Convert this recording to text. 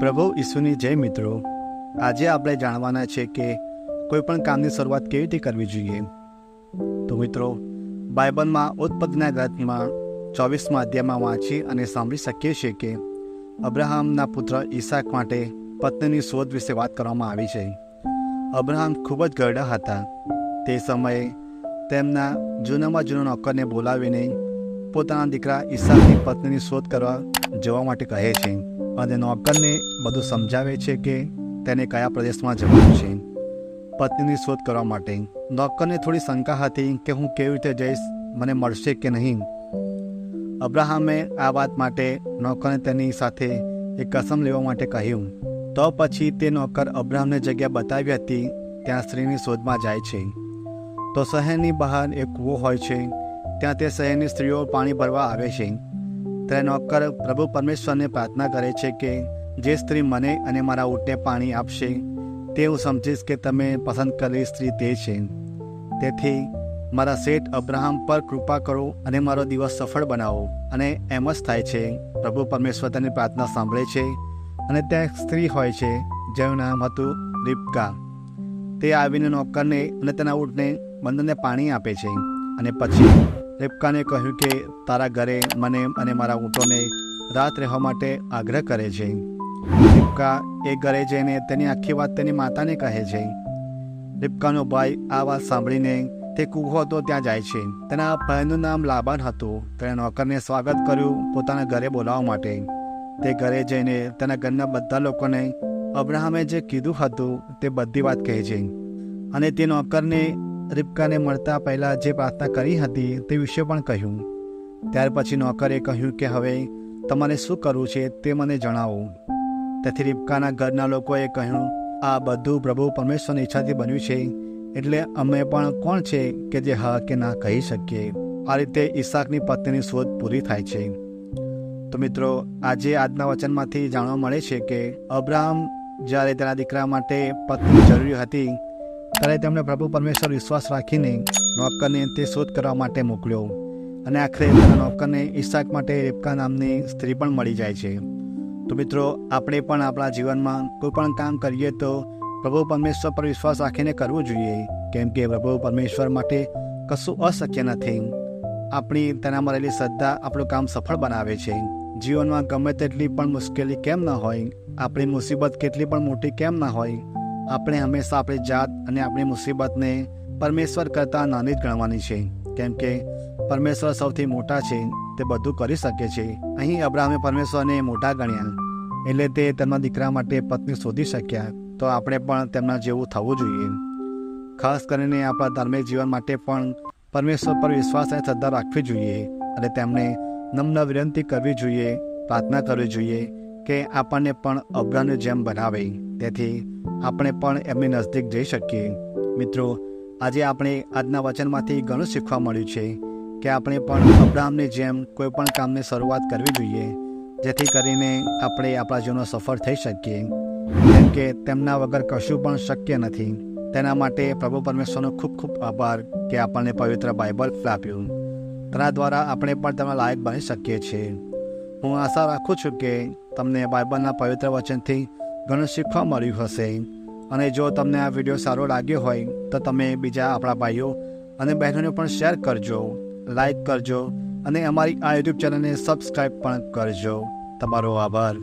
પ્રભુ ઈસુની જય મિત્રો। આજે આપણે જાણવાના છે કે કોઈપણ કામની શરૂઆત કેવી રીતે કરવી જોઈએ। તો મિત્રો, બાઇબલમાં ઉત્પત્તિના ગ્રંથમાં 24મા અધ્યાયમાં વાંચી અને સાંભળી શકીએ છીએ કે અબ્રાહમના પુત્ર ઈસાક માટે પત્નીની શોધ વિશે વાત કરવામાં આવી છે। અબ્રાહમ ખૂબ જ ગરડા હતા। તે સમયે તેમના જૂનામાં જૂના નોકરને બોલાવીને પોતાના દીકરા ઈસાકની પત્નીની શોધ કરવા જવા માટે કહે છે અને નોકરને બધું સમજાવે છે કે તેને કયા પ્રદેશમાં જવાનું છે પત્નીની શોધ કરવા માટે। નોકરને થોડી શંકા હતી કે હું કેવી રીતે જઈશ, મને મળશે કે નહીં। અબ્રાહમે આ વાત માટે નોકરને તેની સાથે એક કસમ લેવા માટે કહ્યું। તો પછી તે નોકર અબ્રાહમને જગ્યા બતાવી હતી ત્યાં સ્ત્રીની શોધમાં જાય છે। તો શહેરની બહાર એક કૂવો હોય છે, ત્યાં તે શહેરની સ્ત્રીઓ પાણી ભરવા આવે છે। ત્યારે નોકર પ્રભુ પરમેશ્વરને પ્રાર્થના કરે છે કે જે સ્ત્રી મને અને મારા ઊંટને પાણી આપશે તે હું સમજીશ કે તમે પસંદ કરેલી સ્ત્રી તે છે। તેથી મારા શેઠ અબ્રાહમ પર કૃપા કરો અને મારો દિવસ સફળ બનાવો। અને એમ જ થાય છે। પ્રભુ પરમેશ્વર તેની પ્રાર્થના સાંભળે છે અને ત્યાં એક સ્ત્રી હોય છે જેનું નામ હતું રિબકા। તે આવીને નોકરને અને તેના ઊંટને બંનેને પાણી આપે છે અને પછી રિબકાને કહ્યું કે તારા ઘરે મને અને મારા ઊંટોને રાત રહેવા માટે આગ્રહ કરે છે। રિબકા એ ઘરે જઈને તેની આખી વાત તેની માતાને કહે છે। રિબકાનો ભાઈ આ વાત સાંભળીને તે કૂવો હતો ત્યાં જાય છે। તેના ભાઈનું નામ લાબાન હતું। તેણે નોકરને સ્વાગત કર્યું પોતાના ઘરે બોલાવવા માટે। તે ઘરે જઈને તેના ઘરના બધા લોકોને અબ્રાહમે જે કીધું હતું તે બધી વાત કહે છે અને તે નોકરને રિબકાને મળતા પહેલાં જે પ્રાર્થના કરી હતી તે વિશે પણ કહ્યું। ત્યાર પછી નોકરે કહ્યું કે હવે તમારે શું કરવું છે તે મને જણાવો। તેથી રિબકાના ઘરના લોકોએ કહ્યું, આ બધું પ્રભુ પરમેશ્વરની ઈચ્છાથી બન્યું છે, એટલે અમે પણ કોણ છે કે જે હા કે ના કહી શકીએ। આ રીતે ઈસાકની પત્નીની શોધ પૂરી થાય છે। તો મિત્રો, આજે આજના વચનમાંથી જાણવા મળે છે કે અબ્રાહમ જ્યારે તેના દીકરા માટે પત્ની જરૂરી હતી ત્યારે તેમણે પ્રભુ પરમેશ્વર વિશ્વાસ રાખીને નોકરને તે શોધ કરવા માટે મોકલ્યો અને આખરે તેના નોકરને ઈસાક માટે રિબકા નામની સ્ત્રી પણ મળી જાય છે। તો મિત્રો, આપણે પણ આપણા જીવનમાં કોઈ પણ કામ કરીએ તો પ્રભુ પરમેશ્વર પર વિશ્વાસ રાખીને કરવું જોઈએ, કેમ કે પ્રભુ પરમેશ્વર માટે કશું અશક્ય નથી। આપણી તેનામાં રહેલી શ્રદ્ધા આપણું કામ સફળ બનાવે છે। જીવનમાં ગમે તેટલી પણ મુશ્કેલી કેમ ન હોય, આપણી મુસીબત કેટલી પણ મોટી કેમ ના હોય, આપણે હંમેશા આપણી જાત અને આપણી મુસીબતને પરમેશ્વર કરતાં નાની જ ગણવાની છે, કેમ કે પરમેશ્વર સૌથી મોટા છે, તે બધું કરી શકે છે। અહીં અબ્રાહમે પરમેશ્વરને મોટા ગણ્યા એટલે તે તેમના દીકરા માટે પત્ની શોધી શક્યા। તો આપણે પણ તેમના જેવું થવું જોઈએ। ખાસ કરીને આપણા ધાર્મિક જીવન માટે પણ પરમેશ્વર પર વિશ્વાસ અને શ્રદ્ધા રાખવી જોઈએ અને તેમને નમ્ર વિનંતી કરવી જોઈએ, પ્રાર્થના કરવી જોઈએ કે આપણને પણ અબ્રાહમની જેમ બનાવે, તેથી આપણે પણ એમની નજદીક જઈ શકીએ। મિત્રો, આજે આપણે આજના વચનમાંથી ઘણું શીખવા મળ્યું છે કે આપણે પણ અબ્રાહમની જેમ કોઈ પણ કામની શરૂઆત કરવી જોઈએ, જેથી કરીને આપણે આપણા જીવનમાં સફળ થઈ શકીએ, કેમ કે તેમના વગર કશું પણ શક્ય નથી। તેના માટે પ્રભુ પરમેશ્વરનો ખૂબ ખૂબ આભાર કે આપણને પવિત્ર બાઇબલ આપ્યું। તેના દ્વારા આપણે પણ તેમના લાયક બની શકીએ છીએ। હું આશા રાખું છું કે તમને બાઇબલના પવિત્ર વચનથી ઘણું શીખવા મળ્યું હશે અને જો તમને આ વિડીયો સારો લાગ્યો હોય તો તમે બીજા આપણા ભાઈઓ અને બહેનોને પણ શેર કરજો, લાઈક કરજો અને અમારી આ યુટ્યુબ ચેનલને સબસ્ક્રાઈબ પણ કરજો। તમારો આભાર।